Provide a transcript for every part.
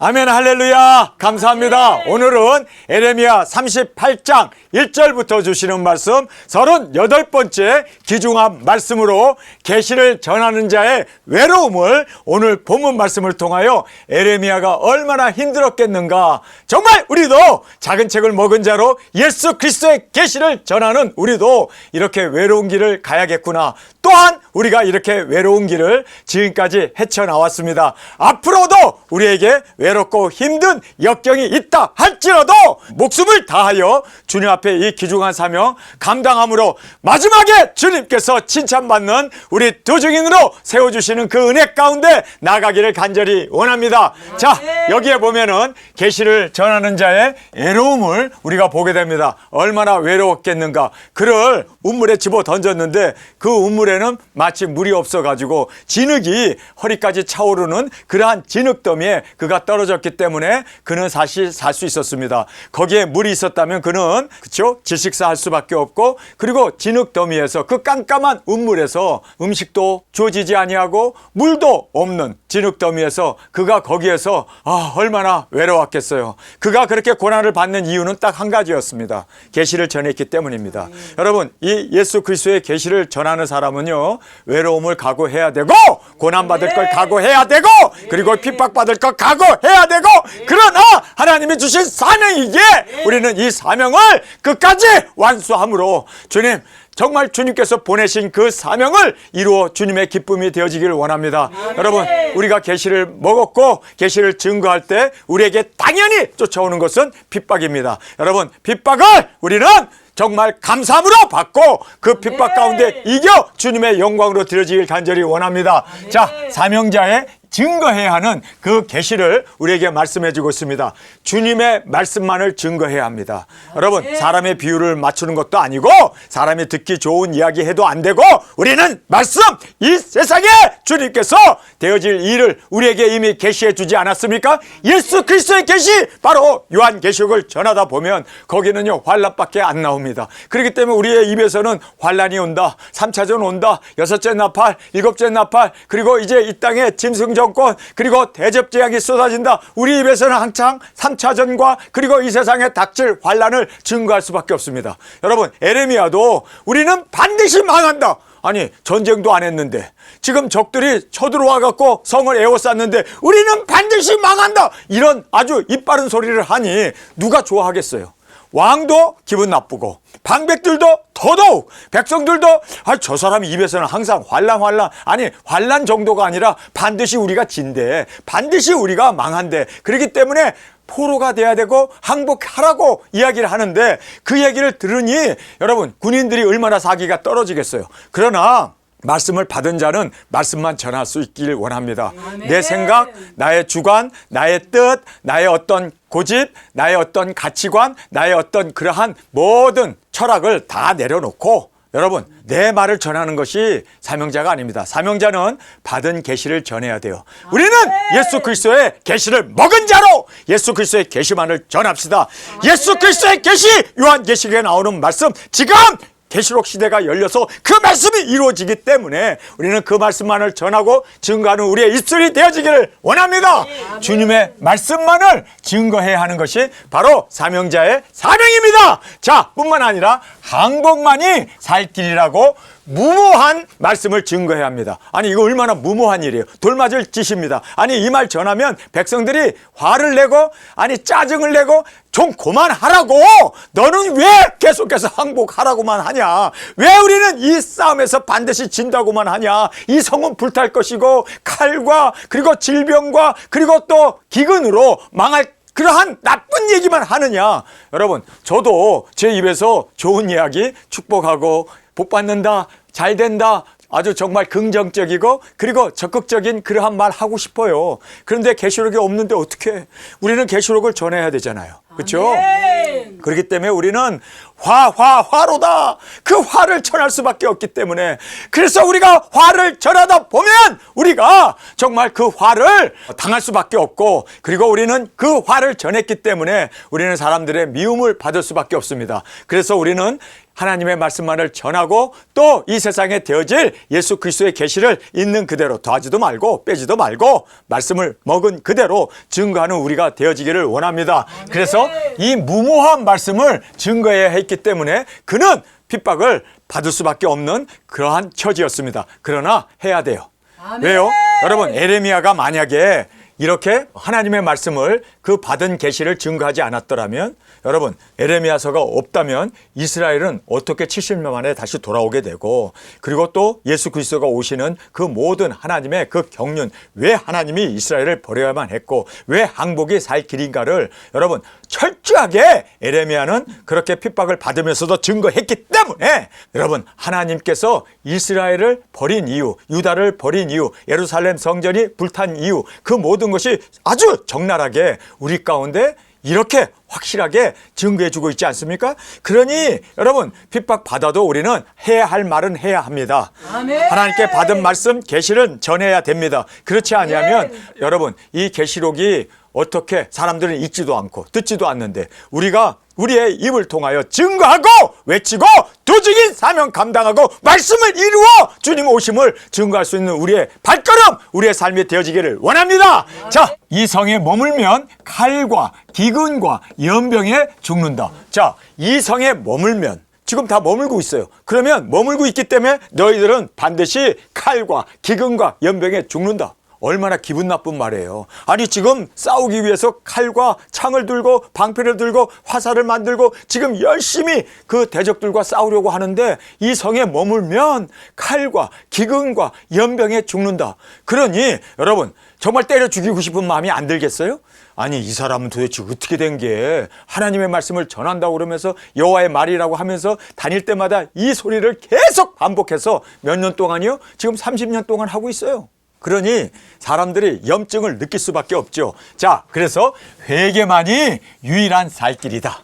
아멘, 할렐루야. 감사합니다. 오늘은 에레미야 38장 1절부터 주시는 말씀 38번째 귀중한 말씀으로 계시를 전하는 자의 외로움을 오늘 본문 말씀을 통하여 에레미야가 얼마나 힘들었겠는가. 정말 우리도 작은 책을 먹은 자로 예수 그리스도의 계시를 전하는 우리도 이렇게 외로운 길을 가야겠구나. 또한 우리가 이렇게 외로운 길을 지금까지 헤쳐나왔습니다. 앞으로도 우리에게 외롭고 힘든 역경이 있다 할지라도 목숨을 다하여 주님 앞에 이 귀중한 사명 감당함으로 마지막에 주님께서 칭찬받는 우리 두 증인으로 세워주시는 그 은혜 가운데 나가기를 간절히 원합니다. 자, 여기에 보면은 계시를 전하는 자의 외로움을 우리가 보게 됩니다. 얼마나 외로웠겠는가. 그를 운물에 집어 던졌는데 그 운물에는 마치 물이 없어가지고 진흙이 허리까지 차오르는 그러한 진흙더미에 그가 떨어졌기 때문에 그는 사실 살 수 있었습니다. 거기에 물이 있었다면 그는 그렇죠? 질식사 할 수밖에 없고, 그리고 진흙더미에서 그 깜깜한 운물에서 음식도 주어지지 아니하고 물도 없는 진흙더미에서 그가 거기에서 얼마나 외로웠겠어요. 그가 그렇게 고난을 받는 이유는 딱 한 가지였습니다. 계시를 전했기 때문입니다. 여러분, 이 예수 그리스도의 계시를 전하는 사람은요, 외로움을 각오해야 되고 고난받을 걸 각오해야 되고 그리고 핍박받을 걸 각오해야 되고, 그러나 하나님이 주신 사명이기에 우리는 이 사명을 끝까지 완수함으로 주님, 정말 주님께서 보내신 그 사명을 이루어 주님의 기쁨이 되어지기를 원합니다. 여러분, 우리가 계시를 먹었고 계시를 증거할 때 우리에게 당연히 쫓아오는 것은 핍박입니다. 여러분, 핍박을 우리는 정말 감사함으로 받고 그 핍박 가운데 이겨 주님의 영광으로 드려지길 간절히 원합니다. 자, 사명자의 증거해야 하는 그 계시를 우리에게 말씀해 주고 있습니다. 주님의 말씀만을 증거해야 합니다. 여러분, 사람의 비유를 맞추는 것도 아니고 사람이 듣기 좋은 이야기 해도 안 되고, 우리는 말씀, 이 세상에 주님께서 되어질 일을 우리에게 이미 계시해 주지 않았습니까? 예수 그리스도의 계시, 바로 요한계시록을 전하다 보면 거기는요 환란밖에 안 나옵니다. 그렇기 때문에 우리의 입에서는 환란이 온다, 3차전 온다, 6째 나팔, 7째 나팔, 그리고 이제 이 땅에 짐승 정권, 그리고 대접제약이 쏟아진다. 우리 입에서는 항상 3차전과 그리고 이 세상에 닥칠 환란을 증거할 수밖에 없습니다. 여러분, 에레미야도 우리는 반드시 망한다. 아니, 전쟁도 안 했는데 지금 적들이 쳐들어와 갖고 성을 에워쌌는데 우리는 반드시 망한다, 이런 아주 이빠른 소리를 하니 누가 좋아하겠어요? 왕도 기분 나쁘고 방백들도 더더욱, 백성들도 저 사람 입에서는 항상 환란, 아니 환란 정도가 아니라 반드시 우리가 진대, 반드시 우리가 망한대. 그렇기 때문에 포로가 돼야 되고 항복하라고 이야기를 하는데, 그 얘기를 들으니 여러분, 군인들이 얼마나 사기가 떨어지겠어요. 그러나 말씀을 받은 자는 말씀만 전할 수 있길 원합니다. 내 생각, 나의 주관, 나의 뜻, 나의 어떤 고집, 나의 어떤 가치관, 나의 어떤 그러한 모든 철학을 다 내려놓고, 여러분, 내 말을 전하는 것이 사명자가 아닙니다. 사명자는 받은 계시를 전해야 돼요. 우리는 예수 그리스도의 계시를 먹은 자로 예수 그리스도의 계시만을 전합시다. 예수 그리스도의 계시, 요한계시록에 나오는 말씀, 지금 계시록 시대가 열려서 그 말씀이 이루어지기 때문에 우리는 그 말씀만을 전하고 증거하는 우리의 입술이 되어지기를 원합니다. 주님의 말씀만을 증거해야 하는 것이 바로 사명자의 사명입니다. 자, 뿐만 아니라 항복만이 살 길이라고 무모한 말씀을 증거해야 합니다. 아니, 이거 얼마나 무모한 일이에요. 돌맞을 짓입니다. 아니, 이 말 전하면 백성들이 화를 내고, 아니 짜증을 내고, 좀 그만하라고, 너는 왜 계속해서 항복하라고만 하냐, 왜 우리는 이 싸움에서 반드시 진다고만 하냐, 이 성은 불탈 것이고 칼과 그리고 질병과 그리고 또 기근으로 망할 그러한 나쁜 얘기만 하느냐. 여러분, 저도 제 입에서 좋은 이야기, 축복하고 복 받는다, 잘 된다, 아주 정말 긍정적이고 그리고 적극적인 그러한 말 하고 싶어요. 그런데 계시록이 없는데 어떻게? 우리는 계시록을 전해야 되잖아요. 그렇죠? 그렇기 때문에 우리는 화로다. 그 화를 전할 수밖에 없기 때문에, 그래서 우리가 화를 전하다 보면 우리가 정말 그 화를 당할 수밖에 없고, 그리고 우리는 그 화를 전했기 때문에 우리는 사람들의 미움을 받을 수밖에 없습니다. 그래서 우리는 하나님의 말씀만을 전하고 또 이 세상에 되어질 예수 그리스도의 계시를 있는 그대로 더하지도 말고 빼지도 말고 말씀을 먹은 그대로 증거하는 우리가 되어지기를 원합니다. 그래서 이 무모한 말씀을 증거해야 했기 때문에 그는 핍박을 받을 수밖에 없는 그러한 처지였습니다. 그러나 해야 돼요. 왜요? 여러분, 에레미야가 만약에 이렇게 하나님의 말씀을 그 받은 계시를 증거하지 않았더라면, 여러분, 에레미야서가 없다면 이스라엘은 어떻게 70년 만에 다시 돌아오게 되고, 그리고 또 예수 그리스도가 오시는 그 모든 하나님의 그 경륜, 왜 하나님이 이스라엘을 버려야만 했고 왜 항복이 살 길인가를 여러분 철저하게 에레미야는 그렇게 핍박을 받으면서도 증거했기 때문에, 여러분, 하나님께서 이스라엘을 버린 이유, 유다를 버린 이유, 예루살렘 성전이 불탄 이유, 그 모든 것이 아주 적나라하게 우리 가운데 이렇게 확실하게 증거해주고 있지 않습니까? 그러니 여러분, 핍박받아도 우리는 해야 할 말은 해야 합니다. 아멘. 하나님께 받은 말씀, 계시를 전해야 됩니다. 그렇지 않으면 여러분, 이 계시록이 어떻게 사람들은 읽지도 않고 듣지도 않는데 우리가 우리의 입을 통하여 증거하고 외치고 도직인 사명 감당하고 말씀을 이루어 주님 오심을 증거할 수 있는 우리의 발걸음, 우리의 삶이 되어지기를 원합니다. 자, 이 성에 머물면 칼과 기근과 연병에 죽는다. 자, 이 성에 머물면 지금 다 머물고 있어요. 그러면 머물고 있기 때문에 너희들은 반드시 칼과 기근과 연병에 죽는다. 얼마나 기분 나쁜 말이에요. 아니, 지금 싸우기 위해서 칼과 창을 들고 방패를 들고 화살을 만들고 지금 열심히 그 대적들과 싸우려고 하는데 이 성에 머물면 칼과 기근과 연병에 죽는다. 그러니 여러분, 정말 때려 죽이고 싶은 마음이 안 들겠어요? 아니, 이 사람은 도대체 어떻게 된 게 하나님의 말씀을 전한다고 그러면서 여호와의 말이라고 하면서 다닐 때마다 이 소리를 계속 반복해서 몇 년 동안이요? 지금 30년 동안 하고 있어요. 그러니 사람들이 염증을 느낄 수밖에 없죠. 자, 그래서 회개만이 유일한 살 길이다.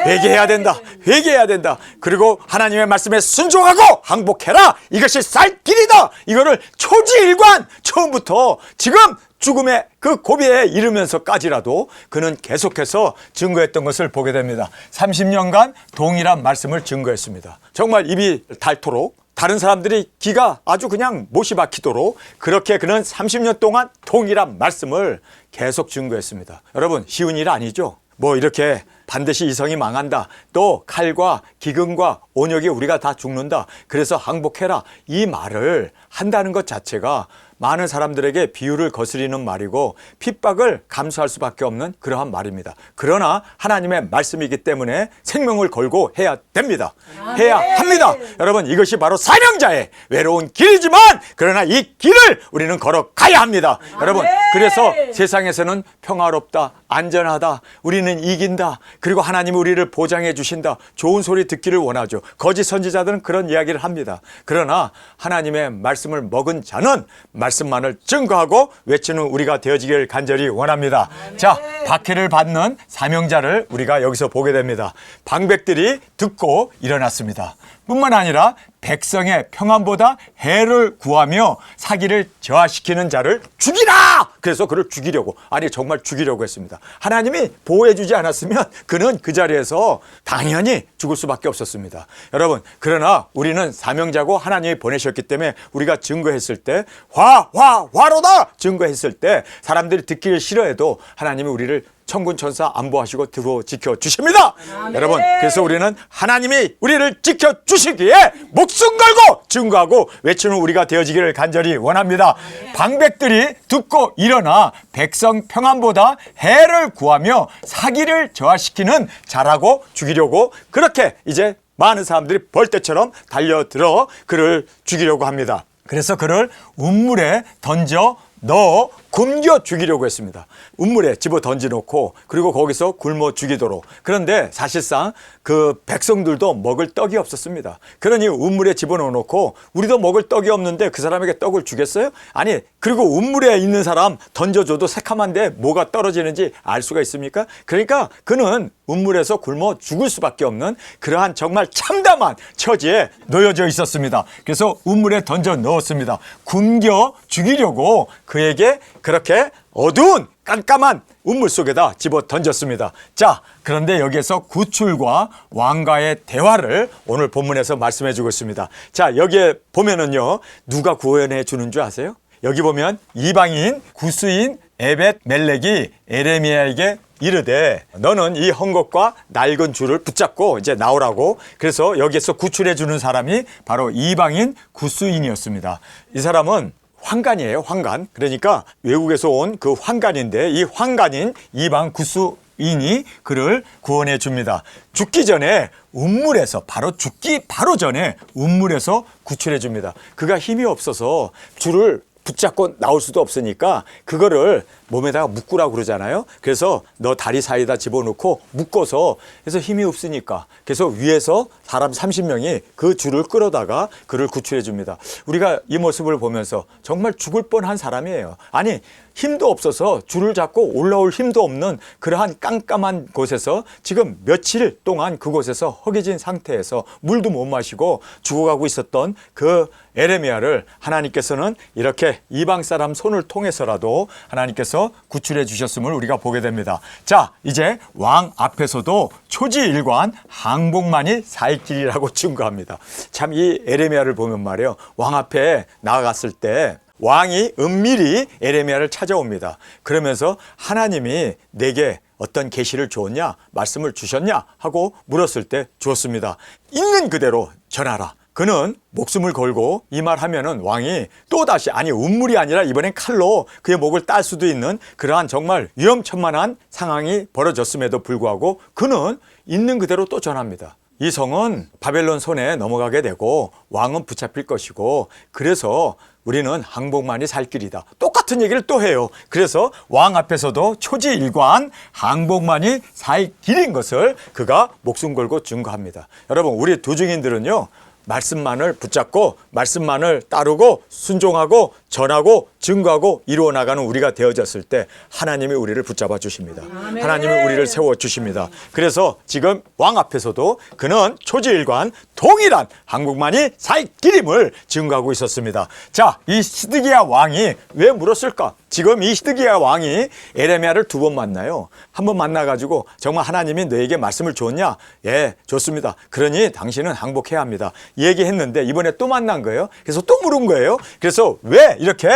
회개해야 된다. 회개해야 된다. 그리고 하나님의 말씀에 순종하고 항복해라. 이것이 살 길이다. 이거를 초지일관 처음부터 지금 죽음의 그 고비에 이르면서까지라도 그는 계속해서 증거했던 것을 보게 됩니다. 30년간 동일한 말씀을 증거했습니다. 정말 입이 닳도록, 다른 사람들이 기가 아주 그냥 못이 박히도록 그렇게 그는 30년 동안 동일한 말씀을 계속 증거했습니다. 여러분, 쉬운 일 아니죠? 뭐 이렇게 반드시 이 성이 망한다, 또 칼과 기근과 온역이 우리가 다 죽는다, 그래서 항복해라, 이 말을 한다는 것 자체가 많은 사람들에게 비유를 거스리는 말이고 핍박을 감수할 수밖에 없는 그러한 말입니다. 그러나 하나님의 말씀이기 때문에 생명을 걸고 해야 됩니다. 해야 합니다. 여러분, 이것이 바로 사명자의 외로운 길이지만 그러나 이 길을 우리는 걸어가야 합니다. 여러분, 그래서 세상에서는 평화롭다, 안전하다, 우리는 이긴다, 그리고 하나님이 우리를 보장해 주신다, 좋은 소리 듣기를 원하죠. 거짓 선지자들은 그런 이야기를 합니다. 그러나 하나님의 말씀을 먹은 자는 말씀만을 증거하고 외치는 우리가 되어지길 간절히 원합니다. 자, 박해를 받는 사명자를 우리가 여기서 보게 됩니다. 방백들이 듣고 일어났습니다. 뿐만 아니라 백성의 평안보다 해를 구하며 사기를 저하시키는 자를 죽이라! 그래서 그를 죽이려고, 아니 정말 죽이려고 했습니다. 하나님이 보호해 주지 않았으면 그는 그 자리에서 당연히 죽을 수밖에 없었습니다. 여러분, 그러나 우리는 사명자고 하나님이 보내셨기 때문에 우리가 증거했을 때 화로다! 증거했을 때 사람들이 듣기를 싫어해도 하나님이 우리를 천군 천사 안보하시고 들어 지켜주십니다. 여러분, 그래서 우리는 하나님이 우리를 지켜주시기에 목숨 걸고 증거하고 외치는 우리가 되어지기를 간절히 원합니다. 방백들이 듣고 일어나 백성 평안보다 해를 구하며 사기를 저하시키는 자라고 죽이려고 그렇게 이제 많은 사람들이 벌떼처럼 달려들어 그를 죽이려고 합니다. 그래서 그를 운물에 던져 넣어 굶겨 죽이려고 했습니다. 운물에 집어 던져놓고 그리고 거기서 굶어 죽이도록. 그런데 사실상 그 백성들도 먹을 떡이 없었습니다. 그러니 운물에 집어넣어놓고 우리도 먹을 떡이 없는데 그 사람에게 떡을 주겠어요? 아니, 그리고 운물에 있는 사람 던져줘도 새카만데 뭐가 떨어지는지 알 수가 있습니까? 그러니까 그는 운물에서 굶어 죽을 수밖에 없는 그러한 정말 참담한 처지에 놓여져 있었습니다. 그래서 운물에 던져 넣었습니다. 굶겨 죽이려고 그에게 그렇게 어두운 깜깜한 우물 속에다 집어 던졌습니다. 자, 그런데 여기에서 구출과 왕과의 대화를 오늘 본문에서 말씀해 주고 있습니다. 자, 여기에 보면은요, 누가 구원해 주는 줄 아세요? 여기 보면 이방인 구스인 에벳 멜렉이 에레미야에게 이르되 너는 이 헝겊과 낡은 줄을 붙잡고 이제 나오라고. 그래서 여기에서 구출해 주는 사람이 바로 이방인 구스인이었습니다. 이 사람은 환관이에요, 환관. 그러니까 외국에서 온 그 환관인데 이 환관인 이방 구스인이 그를 구원해 줍니다. 죽기 전에 운물에서 죽기 바로 전에 운물에서 구출해 줍니다. 그가 힘이 없어서 줄을 붙잡고 나올 수도 없으니까 그거를 몸에다가 묶으라고 그러잖아요. 그래서 너 다리 사이에다 집어넣고 묶어서, 그래서 힘이 없으니까 그래서 위에서 사람 30명이 그 줄을 끌어다가 그를 구출해 줍니다. 우리가 이 모습을 보면서 정말 죽을 뻔한 사람이에요. 아니, 힘도 없어서 줄을 잡고 올라올 힘도 없는 그러한 깜깜한 곳에서 지금 며칠 동안 그곳에서 허기진 상태에서 물도 못 마시고 죽어가고 있었던 그 에레미야를 하나님께서는 이렇게 이방 사람 손을 통해서라도 하나님께서 구출해 주셨음을 우리가 보게 됩니다. 자, 이제 왕 앞에서도 초지일관 항복만이 살 길이라고 증거합니다. 참 이 에레미야를 보면 말이에요, 왕 앞에 나아갔을 때 왕이 은밀히 에레미야를 찾아옵니다. 그러면서 하나님이 내게 어떤 계시를 주었냐, 말씀을 주셨냐 하고 물었을 때 주었습니다. 있는 그대로 전하라. 그는 목숨을 걸고 이 말 하면은 왕이 또다시, 아니 운물이 아니라 이번엔 칼로 그의 목을 딸 수도 있는 그러한 정말 위험천만한 상황이 벌어졌음에도 불구하고 그는 있는 그대로 또 전합니다. 이 성은 바벨론 손에 넘어가게 되고 왕은 붙잡힐 것이고 그래서 우리는 항복만이 살 길이다. 똑같은 얘기를 또 해요. 그래서 왕 앞에서도 초지일관 항복만이 살 길인 것을 그가 목숨 걸고 증거합니다. 여러분, 우리 두 증인들은요, 말씀만을 붙잡고 말씀만을 따르고 순종하고 전하고 증거하고 이루어 나가는 우리가 되어졌을 때 하나님이 우리를 붙잡아 주십니다. 하나님이 우리를 세워 주십니다. 그래서 지금 왕 앞에서도 그는 초지일관 동일한 항복만이 살 길임을 증거하고 있었습니다. 자, 이 시드기야 왕이 왜 물었을까? 지금 이 시드기야 왕이 에레미야를 두 번 만나요. 한 번 만나가지고 정말 하나님이 너에게 말씀을 줬냐? 예, 줬습니다. 그러니 당신은 항복해야 합니다. 얘기했는데 이번에 또 만난 거예요. 그래서 또 물은 거예요. 그래서 왜 이렇게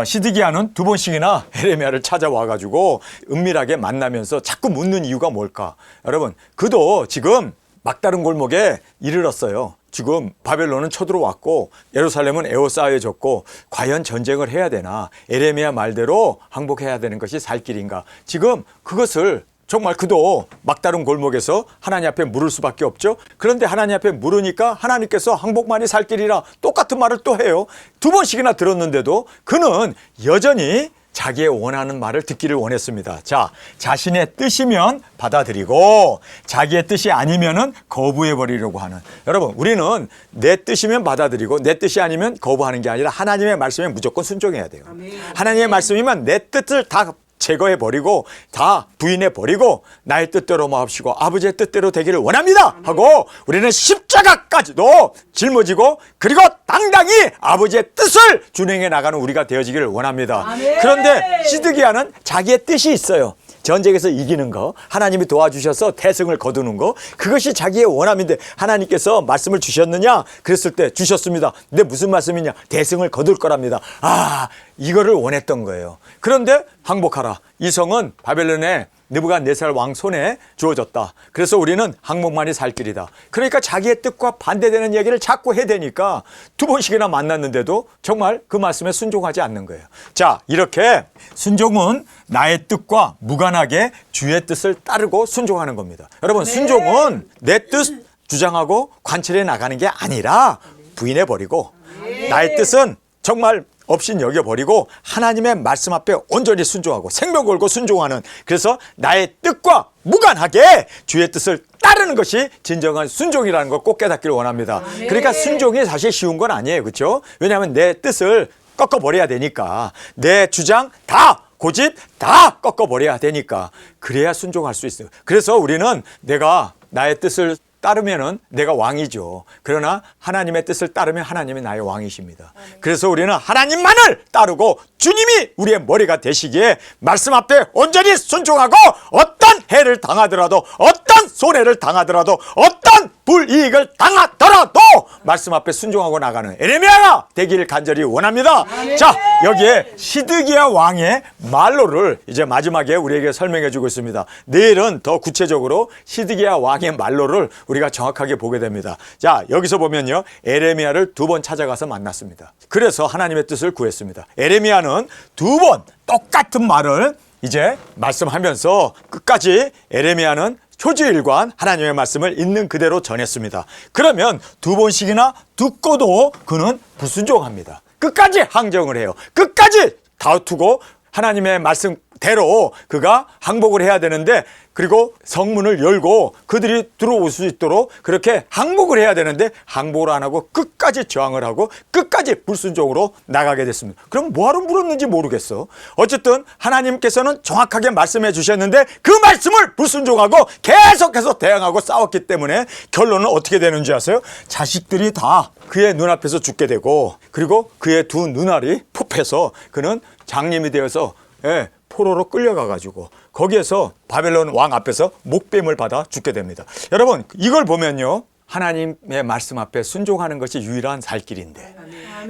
시드기야는 두 번씩이나 에레미야를 찾아와가지고 은밀하게 만나면서 자꾸 묻는 이유가 뭘까? 여러분, 그도 지금 막다른 골목에 이르렀어요. 지금 바벨론은 쳐들어왔고 예루살렘은 에워싸여졌고 과연 전쟁을 해야 되나? 에레미야 말대로 항복해야 되는 것이 살 길인가? 지금 그것을 정말 그도 막다른 골목에서 하나님 앞에 물을 수밖에 없죠. 그런데 하나님 앞에 물으니까 하나님께서 항복만이 살 길이라 똑같은 말을 또 해요. 두 번씩이나 들었는데도 그는 여전히 자기의 원하는 말을 듣기를 원했습니다. 자, 자신의 뜻이면 받아들이고 자기의 뜻이 아니면은 거부해 버리려고 하는. 여러분, 우리는 내 뜻이면 받아들이고 내 뜻이 아니면 거부하는 게 아니라 하나님의 말씀에 무조건 순종해야 돼요. 하나님의 말씀이면 내 뜻을 다 제거해버리고 다 부인해버리고 나의 뜻대로 마옵시고 아버지의 뜻대로 되기를 원합니다 하고 우리는 십자가까지도 짊어지고 그리고 당당히 아버지의 뜻을 준행해 나가는 우리가 되어지기를 원합니다. 그런데 시드기야는 자기의 뜻이 있어요. 전쟁에서 이기는 거, 하나님이 도와주셔서 대승을 거두는 거, 그것이 자기의 원함인데 하나님께서 말씀을 주셨느냐? 그랬을 때 주셨습니다. 근데 무슨 말씀이냐? 대승을 거둘 거랍니다. 아, 이거를 원했던 거예요. 그런데 항복하라. 이 성은 바벨론의 느부갓네살 왕 손에 주어졌다. 그래서 우리는 항복만이 살 길이다. 그러니까 자기의 뜻과 반대되는 얘기를 자꾸 해대니까 두 번씩이나 만났는데도 정말 그 말씀에 순종하지 않는 거예요. 자, 이렇게 순종은 나의 뜻과 무관하게 주의 뜻을 따르고 순종하는 겁니다. 여러분, 순종은 내 뜻 주장하고 관철해 나가는 게 아니라 부인해버리고 나의 뜻은 정말 없인 여겨버리고 하나님의 말씀 앞에 온전히 순종하고 생명 걸고 순종하는, 그래서 나의 뜻과 무관하게 주의 뜻을 따르는 것이 진정한 순종이라는 걸 꼭 깨닫기를 원합니다. 그러니까 순종이 사실 쉬운 건 아니에요. 그렇죠? 왜냐하면 내 뜻을 꺾어버려야 되니까, 내 주장 다 고집 다 꺾어버려야 되니까, 그래야 순종할 수 있어요. 그래서 우리는 내가 나의 뜻을 따르면은 내가 왕이죠. 그러나 하나님의 뜻을 따르면 하나님이 나의 왕이십니다. 그래서 우리는 하나님만을 따르고 주님이 우리의 머리가 되시기에 말씀 앞에 온전히 순종하고 어떤 해를 당하더라도 어떤 손해를 당하더라도 어떤 불이익을 당하더라도 말씀 앞에 순종하고 나가는 에레미야가 되기를 간절히 원합니다. 자, 여기에 시드기야 왕의 말로를 이제 마지막에 우리에게 설명해 주고 있습니다. 내일은 더 구체적으로 시드기야 왕의 말로를 우리가 정확하게 보게 됩니다. 자, 여기서 보면요, 에레미야를 2번 찾아가서 만났습니다. 그래서 하나님의 뜻을 구했습니다. 에레미야는 2번 똑같은 말을 이제 말씀하면서 끝까지 에레미야는 초지일관 하나님의 말씀을 있는 그대로 전했습니다. 그러면 2번씩이나 듣고도 그는 불순종합니다. 끝까지 항정을 해요. 끝까지 다투고 하나님의 말씀대로 그가 항복을 해야 되는데, 그리고 성문을 열고 그들이 들어올 수 있도록 그렇게 항복을 해야 되는데 항복을 안 하고 끝까지 저항을 하고 끝까지 불순종으로 나가게 됐습니다. 그럼 뭐하러 물었는지 모르겠어. 어쨌든 하나님께서는 정확하게 말씀해 주셨는데 그 말씀을 불순종하고 계속해서 대항하고 싸웠기 때문에 결론은 어떻게 되는지 아세요? 자식들이 다 그의 눈앞에서 죽게 되고, 그리고 그의 두 눈알이 뽑혀서 그는 장님이 되어서 포로로 끌려가가지고 거기에서 바벨론 왕 앞에서 목뱀을 받아 죽게 됩니다. 여러분, 이걸 보면요, 하나님의 말씀 앞에 순종하는 것이 유일한 살 길인데,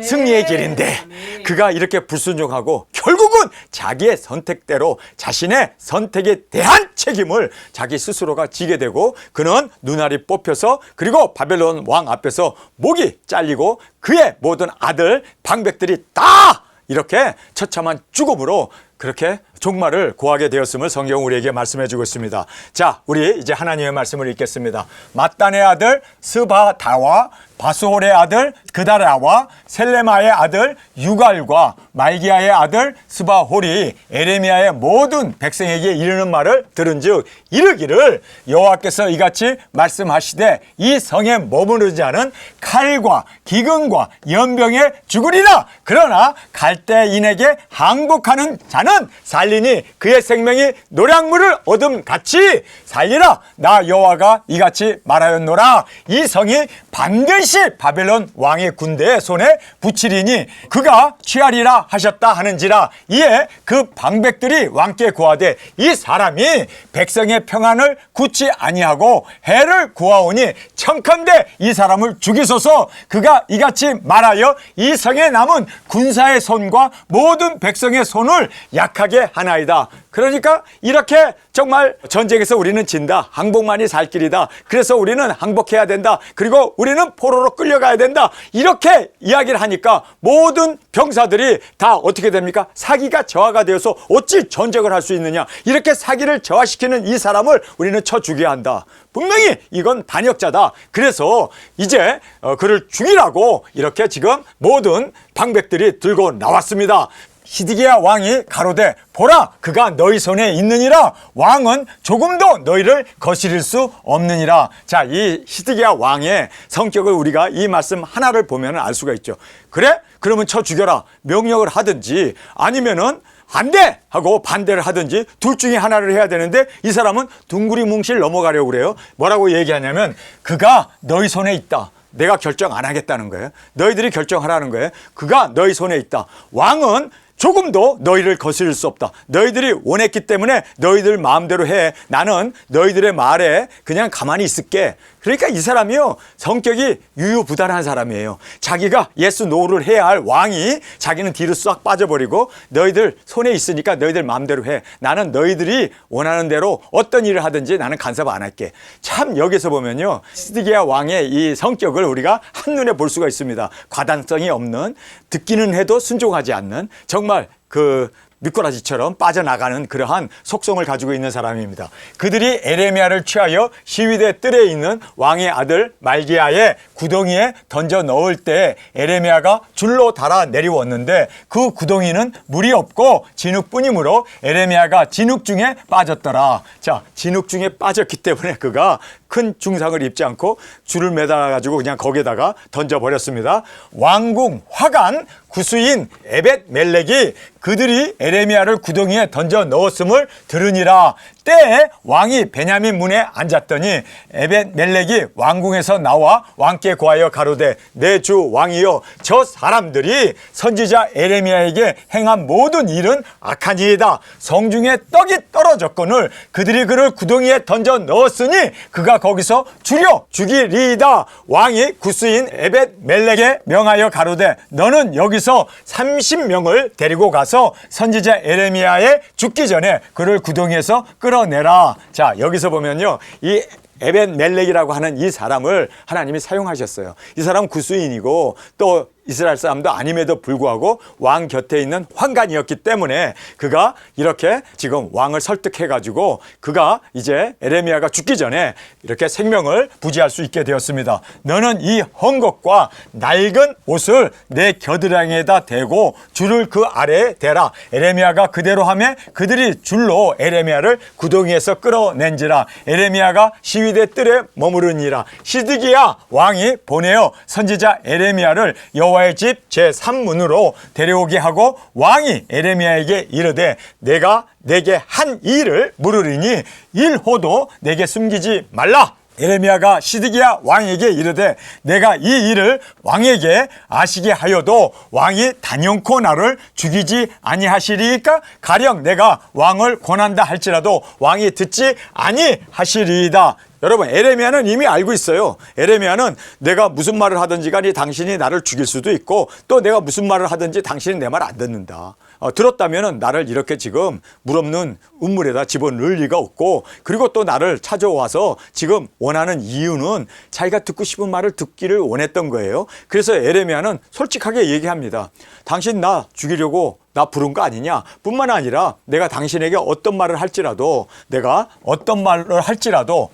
승리의 길인데 그가 이렇게 불순종하고 결국은 자기의 선택대로 자신의 선택에 대한 책임을 자기 스스로가 지게 되고, 그는 눈알이 뽑혀서 그리고 바벨론 왕 앞에서 목이 잘리고 그의 모든 아들 방백들이 다 이렇게 처참한 죽음으로 그렇게 종말을 고하게 되었음을 성경은 우리에게 말씀해 주고 있습니다. 자, 우리 이제 하나님의 말씀을 읽겠습니다. mat단의 아들 스바다와 바스홀의 아들 그다라와 셀레마의 아들 유갈과 말기야의 아들 스바홀이 에레미야의 모든 백성에게 이르는 말을 들은즉 이르기를, 여호와께서 이같이 말씀하시되 이 성에 머무르는 자는 칼과 기근과 연병에 죽으리라. 그러나 갈대인에게 항복하는 자는 살리니 그의 생명이 노량물을 얻음 같이 살리라. 나 여호와가 이같이 말하였노라. 이 성이 반드시 바벨론 왕의 군대의 손에 붙이리니 그가 취하리라 하셨다 하는지라. 이에 그 방백들이 왕께 고하되 이 사람이 백성의 평안을 굳지 아니하고 해를 구하오니 청컨대 이 사람을 죽이소서. 그가 이같이 말하여 이 성에 남은 군사의 손과 모든 백성의 손을 약하게 하나이다. 그러니까 이렇게 정말 전쟁에서 우리는 진다, 항복만이 살 길이다, 그래서 우리는 항복해야 된다, 그리고 우리는 포로로 끌려가야 된다, 이렇게 이야기를 하니까 모든 병사들이 다 어떻게 됩니까? 사기가 저하가 되어서 어찌 전쟁을 할 수 있느냐, 이렇게 사기를 저하시키는 이 사람을 우리는 쳐 죽여야 한다, 분명히 이건 반역자다, 그래서 이제 그를 죽이라고 이렇게 지금 모든 방백들이 들고 나왔습니다. 시드기야 왕이 가로되 보라, 그가 너희 손에 있느니라. 왕은 조금도 너희를 거스릴 수 없느니라. 자, 이 시드기야 왕의 성격을 우리가 이 말씀 하나를 보면 알 수가 있죠. 그래? 그러면 쳐 죽여라, 명령을 하든지 아니면은 안 돼! 하고 반대를 하든지 둘 중에 하나를 해야 되는데 이 사람은 둥그리뭉실 넘어가려고 그래요. 뭐라고 얘기하냐면 그가 너희 손에 있다. 내가 결정 안 하겠다는 거예요. 너희들이 결정하라는 거예요. 그가 너희 손에 있다. 왕은 조금도 너희를 거스릴 수 없다. 너희들이 원했기 때문에 너희들 마음대로 해. 나는 너희들의 말에 그냥 가만히 있을게. 그러니까 이 사람이요, 성격이 유유부단한 사람이에요. 자기가 예스 노를 해야 할 왕이 자기는 뒤로 싹 빠져버리고 너희들 손에 있으니까 너희들 마음대로 해. 나는 너희들이 원하는 대로 어떤 일을 하든지 나는 간섭 안 할게. 참 여기서 보면요, 시드기야 왕의 이 성격을 우리가 한눈에 볼 수가 있습니다. 과단성이 없는, 듣기는 해도 순종하지 않는, 정말 그 미꾸라지처럼 빠져나가는 그러한 속성을 가지고 있는 사람입니다. 그들이 에레미야를 취하여 시위대 뜰에 있는 왕의 아들 말기야의 구덩이에 던져 넣을 때 에레미야가 줄로 달아 내려왔는데 그 구덩이는 물이 없고 진흙뿐이므로 에레미야가 진흙 중에 빠졌더라. 자, 진흙 중에 빠졌기 때문에 그가 큰 중상을 입지 않고 줄을 매달아가지고 그냥 거기에다가 던져버렸습니다. 왕궁 화관 구수인 에벳 멜렉이 그들이 에레미야를 구덩이에 던져 넣었음을 들으니라. 때에 왕이 베냐민 문에 앉았더니 에벳 멜렉이 왕궁에서 나와 왕께 고하여 가로되 내 주 왕이여 저 사람들이 선지자 에레미야에게 행한 모든 일은 악하니이다. 성중에 떡이 떨어졌거늘 그들이 그를 구덩이에 던져 넣었으니 그가 거기서 죽여 죽이리이다. 왕이 구스인 에벳 멜렉에 명하여 가로되 너는 여기서 30명을 데리고 가서 선지자 에레미야의 죽기 전에 그를 구덩이에서 끌어내라. 자, 여기서 보면요, 이 에벳 멜렉이라고 하는 이 사람을 하나님이 사용하셨어요. 이 사람은 구스인이고 또 이스라엘 사람도 아님에도 불구하고 왕 곁에 있는 환관이었기 때문에 그가 이렇게 지금 왕을 설득해가지고 그가 이제 에레미야가 죽기 전에 이렇게 생명을 부지할 수 있게 되었습니다. 너는 이 헝겊과 낡은 옷을 내 겨드랑이에다 대고 줄을 그 아래에 대라. 에레미야가 그대로 하매 그들이 줄로 에레미야를 구덩이에서 끌어낸지라. 에레미야가 시위대 뜰에 머무르니라. 시드기야 왕이 보내어 선지자 에레미야를 여호와의 집 제3문으로 데려오게 하고 왕이 에레미야에게 이르되 내가 내게 한 일을 물으리니 일호도 내게 숨기지 말라. 에레미야가 시드기야 왕에게 이르되 내가 이 일을 왕에게 아시게 하여도 왕이 단연코 나를 죽이지 아니하시리이까? 가령 내가 왕을 권한다 할지라도 왕이 듣지 아니하시리이다. 여러분, 에레미야는 이미 알고 있어요. 에레미야는 내가 무슨 말을 하든지 간에 당신이 나를 죽일 수도 있고 또 내가 무슨 말을 하든지 당신이 내 말 안 듣는다. 들었다면 나를 이렇게 지금 물 없는 우물에다 집어넣을 리가 없고 그리고 또 나를 찾아와서 지금 원하는 이유는 자기가 듣고 싶은 말을 듣기를 원했던 거예요. 그래서 에레미야는 솔직하게 얘기합니다. 당신 나 죽이려고 나 부른 거 아니냐? 뿐만 아니라 내가 당신에게 어떤 말을 할지라도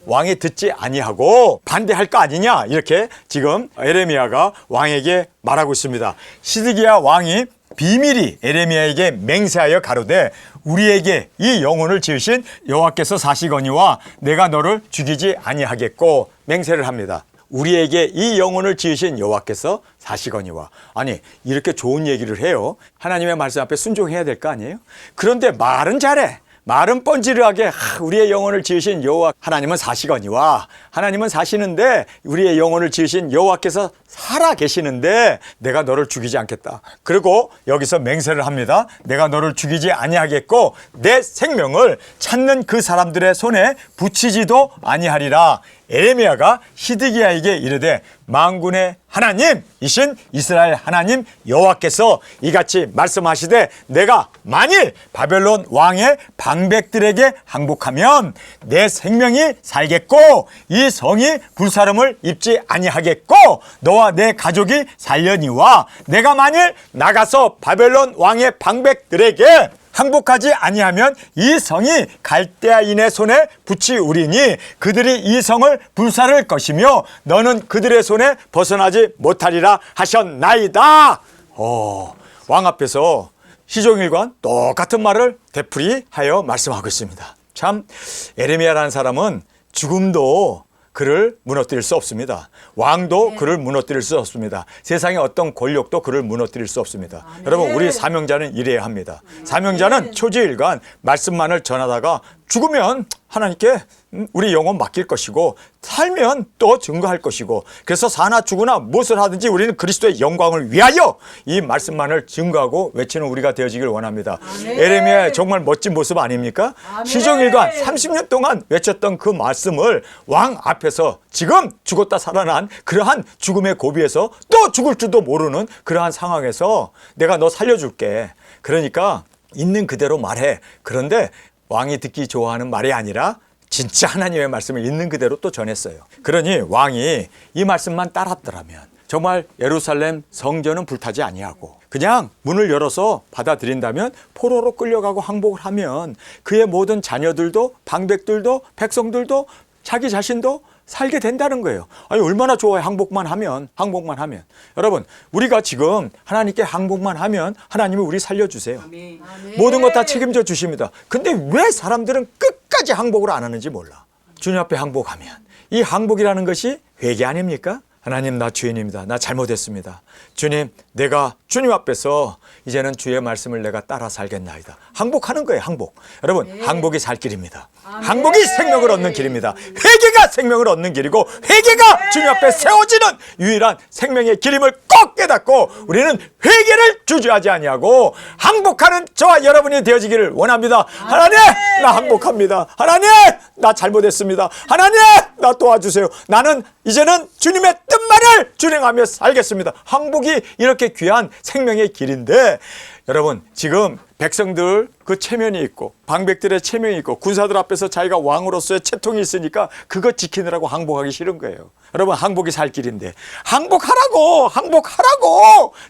왕이 듣지 아니하고 반대할 거 아니냐? 이렇게 지금 에레미야가 왕에게 말하고 있습니다. 시드기야 왕이 비밀이 에레미야에게 맹세하여 가로되 우리에게 이 영혼을 지으신 여호와께서 사시거니와 내가 너를 죽이지 아니하겠고 맹세를 합니다. 우리에게 이 영혼을 지으신 여호와께서 사시거니와. 아니, 이렇게 좋은 얘기를 해요. 하나님의 말씀 앞에 순종해야 될 거 아니에요? 그런데 말은 잘해. 말은 뻔지르하게 우리의 영혼을 지으신 여호와 하나님은 사시거니와. 하나님은 사시는데 우리의 영혼을 지으신 여호와께서 살아 계시는데 내가 너를 죽이지 않겠다. 그리고 여기서 맹세를 합니다. 내가 너를 죽이지 아니하겠고 내 생명을 찾는 그 사람들의 손에 붙이지도 아니하리라. 에레미야가 시드기야에게 이르되 만군의 하나님이신 이스라엘 하나님 여호와께서 이같이 말씀하시되 내가 만일 바벨론 왕의 방백들에게 항복하면 내 생명이 살겠고 이 성이 불사름을 입지 아니하겠고 너와 내 가족이 살려니와 내가 만일 나가서 바벨론 왕의 방백들에게 항복하지 아니하면 이 성이 갈대아인의 손에 붙이우리니 그들이 이 성을 불사를 것이며 너는 그들의 손에 벗어나지 못하리라 하셨나이다. 왕 앞에서 시종일관 똑같은 말을 되풀이하여 말씀하고 있습니다. 참 에레미야라는 사람은 죽음도 그를 무너뜨릴 수 없습니다. 왕도 그를 무너뜨릴 수 없습니다. 세상의 어떤 권력도 그를 무너뜨릴 수 없습니다. 여러분, 우리 사명자는 이래야 합니다. 사명자는 초지일관 말씀만을 전하다가 죽으면 하나님께 우리 영혼 맡길 것이고 살면 또 증거할 것이고 그래서 사나 죽으나 무엇을 하든지 우리는 그리스도의 영광을 위하여 이 말씀만을 증거하고 외치는 우리가 되어지길 원합니다. 에레미야의 정말 멋진 모습 아닙니까? 시종일관 30년 동안 외쳤던 그 말씀을 왕 앞에서 지금 죽었다 살아난 그러한 죽음의 고비에서 또 죽을 줄도 모르는 그러한 상황에서 내가 너 살려줄게. 그러니까 있는 그대로 말해. 그런데 왕이 듣기 좋아하는 말이 아니라 진짜 하나님의 말씀을 있는 그대로 또 전했어요. 그러니 왕이 이 말씀만 따랐더라면 정말 예루살렘 성전은 불타지 아니하고 그냥 문을 열어서 받아들인다면 포로로 끌려가고 항복을 하면 그의 모든 자녀들도 방백들도 백성들도 자기 자신도 살게 된다는 거예요. 아니, 얼마나 좋아요. 항복만 하면. 여러분, 우리가 지금 하나님께 항복만 하면 하나님이 우리 살려주세요. 모든 것 다 책임져 주십니다. 근데 왜 사람들은 끝까지 항복을 안 하는지 몰라. 주님 앞에 항복하면 이 항복이라는 것이 회개 아닙니까? 하나님, 나 주인입니다. 나 잘못했습니다. 주님, 내가 주님 앞에서 이제는 주의 말씀을 내가 따라 살겠나이다. 항복하는 거예요, 항복. 여러분, 항복이 살 길입니다. 항복이 생명을 얻는 길입니다. 회개가 생명을 얻는 길이고 회개가 주님 앞에 세워지는 유일한 생명의 길임을 꼭 깨닫고 우리는 회개를 주저하지 아니하고 항복하는 저와 여러분이 되어지기를 원합니다. 하나님, 나 항복합니다. 하나님, 나 잘못했습니다. 하나님, 나 도와주세요. 나는 이제는 주님의 뜻만을 준행하며 살겠습니다. 항복이 이렇게 귀한 생명의 길인데, 여러분, 지금 백성들 그 체면이 있고 방백들의 체면이 있고 군사들 앞에서 자기가 왕으로서의 채통이 있으니까 그거 지키느라고 항복하기 싫은 거예요. 여러분, 항복이 살 길인데 항복하라고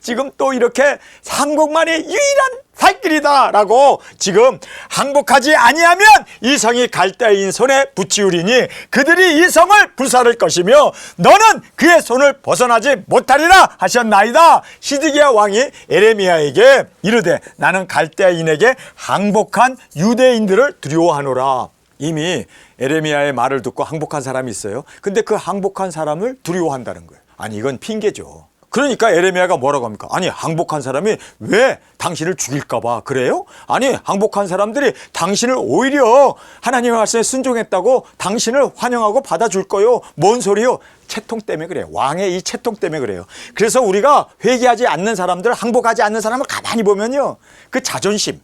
지금 또 이렇게 항복만이 유일한 살 길이다라고 지금 항복하지 아니하면 이 성이 갈대인 손에 붙이우리니 그들이 이 성을 불사를 것이며 너는 그의 손을 벗어나지 못하리라 하셨나이다. 시드기야 왕이 에레미야에게 이르되 나는 갈대인에게 항복한 유대인들을 두려워하노라. 이미 에레미야의 말을 듣고 항복한 사람이 있어요. 근데 그 항복한 사람을 두려워한다는 거예요. 아니, 이건 핑계죠. 그러니까 에레미야가 뭐라고 합니까? 아니, 항복한 사람이 왜 당신을 죽일까 봐 그래요? 아니, 항복한 사람들이 당신을 오히려 하나님의 말씀에 순종했다고 당신을 환영하고 받아줄 거요. 뭔 소리요? 채통 때문에 그래요. 왕의 이 채통 때문에 그래요. 그래서 우리가 회개하지 않는 사람들, 항복하지 않는 사람을 가만히 보면요, 그 자존심,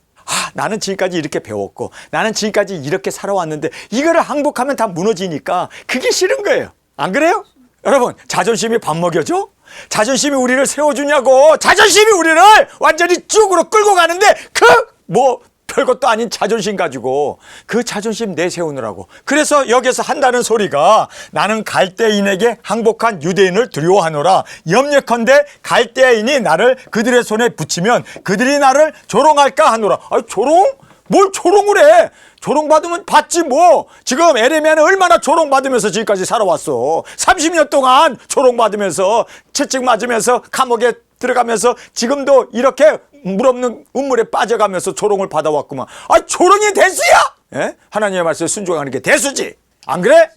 나는 지금까지 이렇게 배웠고 나는 지금까지 이렇게 살아왔는데 이거를 항복하면 다 무너지니까 그게 싫은 거예요. 안 그래요? 여러분, 자존심이 밥 먹여줘? 자존심이 우리를 세워주냐고. 자존심이 우리를 완전히 쭉으로 끌고 가는데 별것도 아닌 자존심 가지고 그 자존심 내세우느라고. 그래서 여기서 한다는 소리가 나는 갈대인에게 항복한 유대인을 두려워하노라. 염려컨대 갈대인이 나를 그들의 손에 붙이면 그들이 나를 조롱할까 하노라. 아니, 조롱? 뭘 조롱을 해? 조롱받으면 받지 뭐. 지금 에레미야는 얼마나 조롱받으면서 지금까지 살아왔어. 30년 동안 조롱받으면서 채찍 맞으면서 감옥에 들어가면서 지금도 이렇게 물 없는 운물에 빠져가면서 조롱을 받아왔구만. 조롱이 대수야? 예? 하나님의 말씀에 순종하는 게 대수지. 안 그래?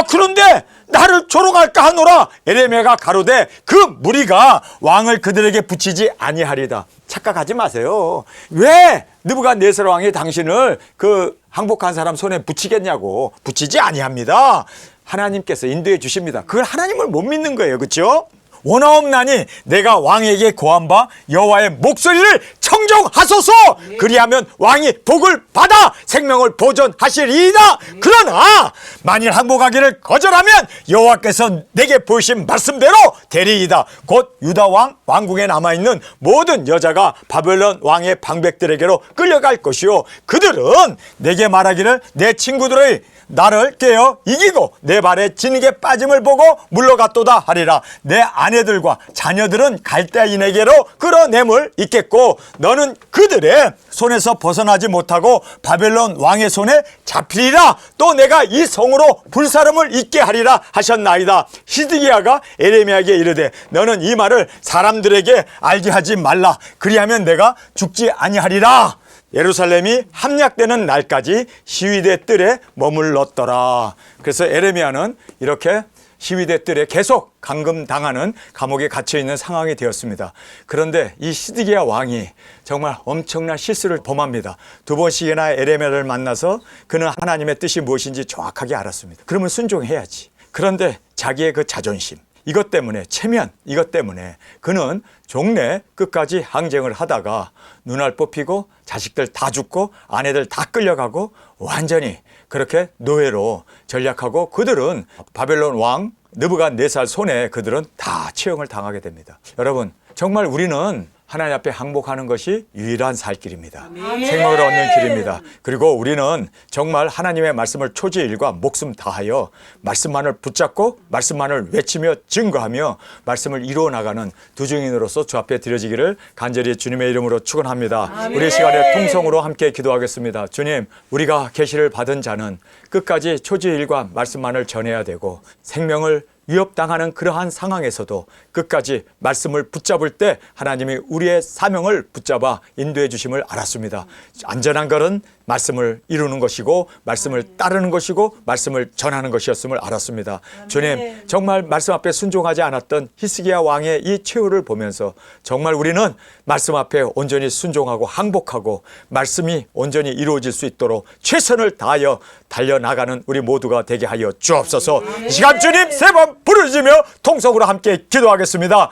그런데 나를 조롱할까 하노라. 에레미야가 가로되 그 무리가 왕을 그들에게 붙이지 아니하리다. 착각하지 마세요. 왜 느부갓네살 왕이 당신을 그 항복한 사람 손에 붙이겠냐고. 붙이지 아니합니다. 하나님께서 인도해 주십니다. 그걸 하나님을 못 믿는 거예요. 그렇죠? 원하옵나니 내가 왕에게 고한 바 여호와의 목소리를 청종하소서. 그리하면 왕이 복을 받아 생명을 보존하시리이다. 그러나 만일 항복하기를 거절하면 여호와께서 내게 보이신 말씀대로 되리이다. 곧 유다 왕 왕궁에 남아있는 모든 여자가 바벨론 왕의 방백들에게로 끌려갈 것이요 그들은 내게 말하기를 내 친구들의 나를 깨어 이기고 내 발에 진흙에 빠짐을 보고 물러갔도다 하리라. 내 아내들과 자녀들은 갈대인에게로 끌어내물 있겠고 너는 그들의 손에서 벗어나지 못하고 바벨론 왕의 손에 잡히리라. 또 내가 이 성으로 불사름을 있게 하리라 하셨나이다. 시드기야가 에레미야에게 이르되 너는 이 말을 사람들에게 알게 하지 말라. 그리하면 내가 죽지 아니하리라. 예루살렘이 함락되는 날까지 시위대 뜰에 머물렀더라. 그래서 에레미야는 이렇게 시위대 뜰에 계속 감금당하는 감옥에 갇혀있는 상황이 되었습니다. 그런데 이 시드기야 왕이 정말 엄청난 실수를 범합니다. 두 번씩이나 에레미야를 만나서 그는 하나님의 뜻이 무엇인지 정확하게 알았습니다. 그러면 순종해야지. 그런데 자기의 그 자존심, 이것 때문에, 체면, 이것 때문에 그는 종래 끝까지 항쟁을 하다가 눈알 뽑히고 자식들 다 죽고 아내들 다 끌려가고 완전히 그렇게 노예로 전락하고 그들은 바벨론 왕 느부갓네살 손에 그들은 다 처형을 당하게 됩니다. 여러분, 정말 우리는 하나님 앞에 항복하는 것이 유일한 살 길입니다. 생명을 얻는 길입니다. 그리고 우리는 정말 하나님의 말씀을 초지일과 목숨 다하여 말씀만을 붙잡고 말씀만을 외치며 증거하며 말씀을 이루어 나가는 두 증인으로서 주 앞에 드려지기를 간절히 주님의 이름으로 축원합니다. 우리 시간에 통성으로 함께 기도하겠습니다. 주님, 우리가 계시를 받은 자는 끝까지 초지일과 말씀만을 전해야 되고 생명을 위협당하는 그러한 상황에서도 끝까지 말씀을 붙잡을 때 하나님이 우리의 사명을 붙잡아 인도해 주심을 알았습니다. 안전한 것은 말씀을 이루는 것이고 말씀을 따르는 것이고 말씀을 전하는 것이었음을 알았습니다. 주님, 정말 말씀 앞에 순종하지 않았던 히스기야 왕의 이 최후를 보면서 정말 우리는 말씀 앞에 온전히 순종하고 항복하고 말씀이 온전히 이루어질 수 있도록 최선을 다하여 달려나가는 우리 모두가 되게 하여 주옵소서. 이 시간 주님 세 번 부르짖으며 통성으로 함께 기도하겠습니다.